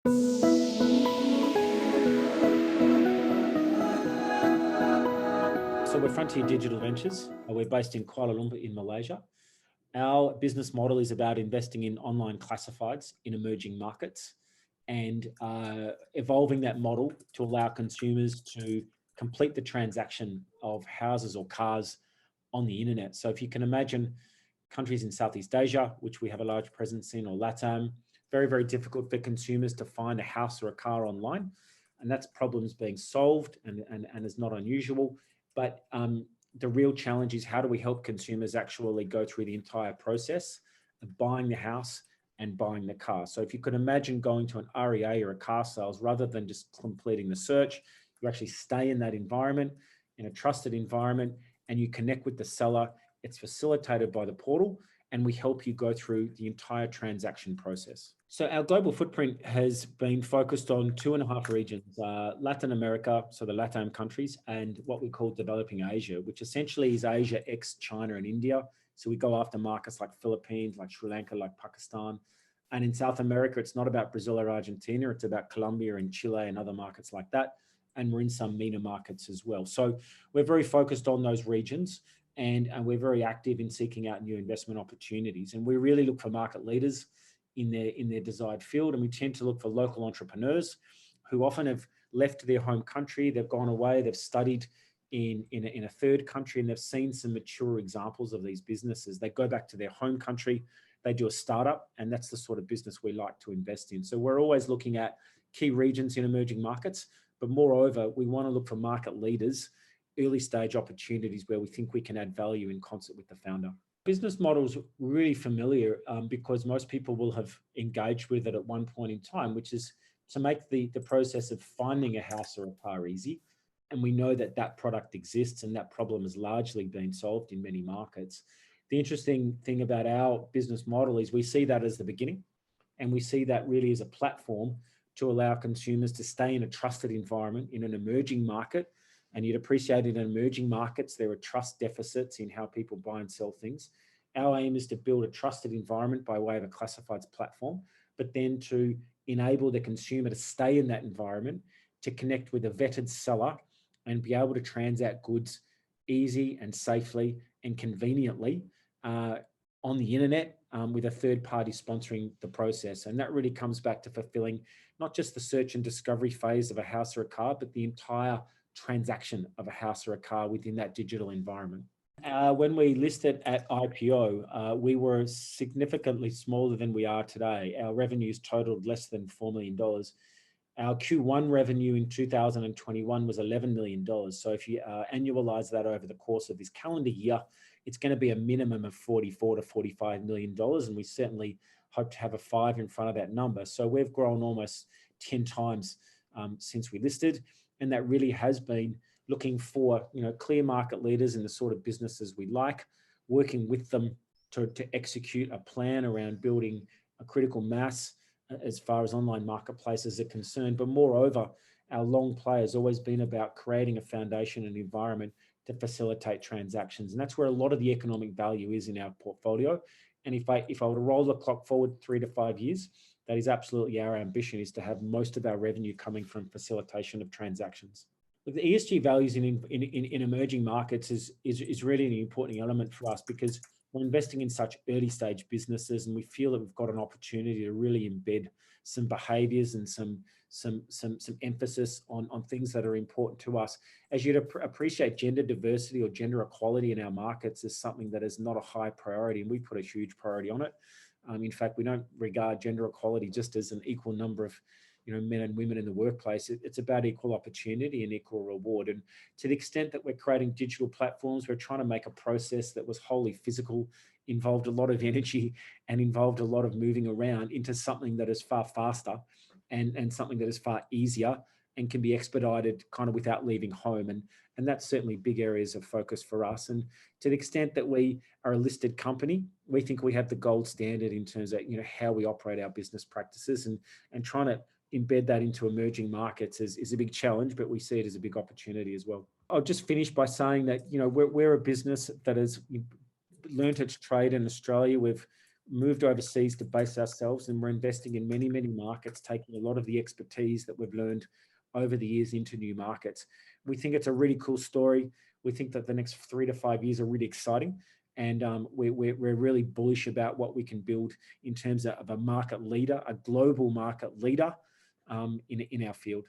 So we're Frontier Digital Ventures. We're based in Kuala Lumpur in Malaysia. Our business model is about investing in online classifieds in emerging markets and evolving that model to allow consumers to complete the transaction of houses or cars on the internet. So if you can imagine countries in Southeast Asia, which we have a large presence in, or LATAM, very, very difficult for consumers to find a house or a car online. And that's problems being solved and is not unusual. But the real challenge is, how do we help consumers actually go through the entire process of buying the house and buying the car? So if you could imagine going to an REA or a car sales, rather than just completing the search, you actually stay in that environment, in a trusted environment, and you connect with the seller. It's facilitated by the portal, and we help you go through the entire transaction process. So our global footprint has been focused on 2.5 regions, Latin America, so the LATAM countries, and what we call developing Asia, which essentially is Asia ex China and India. So we go after markets like Philippines, like Sri Lanka, like Pakistan. And in South America, it's not about Brazil or Argentina, it's about Colombia and Chile and other markets like that. And we're in some MENA markets as well. So we're very focused on those regions, and we're very active in seeking out new investment opportunities. And we really look for market leaders in their desired field. And we tend to look for local entrepreneurs who often have left their home country, they've gone away, they've studied in a third country, and they've seen some mature examples of these businesses. They go back to their home country, they do a startup, and that's the sort of business we like to invest in. So we're always looking at key regions in emerging markets, but moreover, we want to look for market leaders, early stage opportunities where we think we can add value in concert with the founder. Business model's really familiar because most people will have engaged with it at one point in time, which is to make the process of finding a house or a car easy. And we know that that product exists, and that problem has largely been solved in many markets. The interesting thing about our business model is we see that as the beginning, and we see that really as a platform to allow consumers to stay in a trusted environment in an emerging market. And you'd appreciate in emerging markets, there are trust deficits in how people buy and sell things. Our aim is to build a trusted environment by way of a classifieds platform, but then to enable the consumer to stay in that environment, to connect with a vetted seller and be able to transact goods easy and safely and conveniently on the internet with a third party sponsoring the process. And that really comes back to fulfilling not just the search and discovery phase of a house or a car, but the entire transaction of a house or a car within that digital environment. When we listed at IPO, we were significantly smaller than we are today. Our revenues totaled less than $4 million. Our Q1 revenue in 2021 was $11 million. So if you annualize that over the course of this calendar year, it's going to be a minimum of $44 to $45 million. And we certainly hope to have a 5 in front of that number. So we've grown almost 10 times since we listed. And that really has been looking for, clear market leaders in the sort of businesses we like, working with them to execute a plan around building a critical mass as far as online marketplaces are concerned. But moreover, our long play has always been about creating a foundation and environment to facilitate transactions. And that's where a lot of the economic value is in our portfolio. And if I were to roll the clock forward 3 to 5 years, that is absolutely our ambition, is to have most of our revenue coming from facilitation of transactions. But the ESG values in emerging markets is really an important element for us, because we're investing in such early stage businesses, and we feel that we've got an opportunity to really embed some behaviors and some emphasis on things that are important to us. As you'd appreciate, gender diversity or gender equality in our markets is something that is not a high priority, and we put a huge priority on it. In fact, we don't regard gender equality just as an equal number of men and women in the workplace. It's about equal opportunity and equal reward. And to the extent that we're creating digital platforms, we're trying to make a process that was wholly physical, involved a lot of energy and involved a lot of moving around, into something that is far faster and something that is far easier and can be expedited kind of without leaving home. And that's certainly big areas of focus for us. And to the extent that we are a listed company, we think we have the gold standard in terms of how we operate our business practices, and trying to embed that into emerging markets is a big challenge, but we see it as a big opportunity as well. I'll just finish by saying that we're a business that has learned its trade in Australia. We've moved overseas to base ourselves, and we're investing in many, many markets, taking a lot of the expertise that we've learned over the years into new markets. We think it's a really cool story. We think that the next 3 to 5 years are really exciting, and we're really bullish about what we can build in terms of a market leader, a global market leader in our field.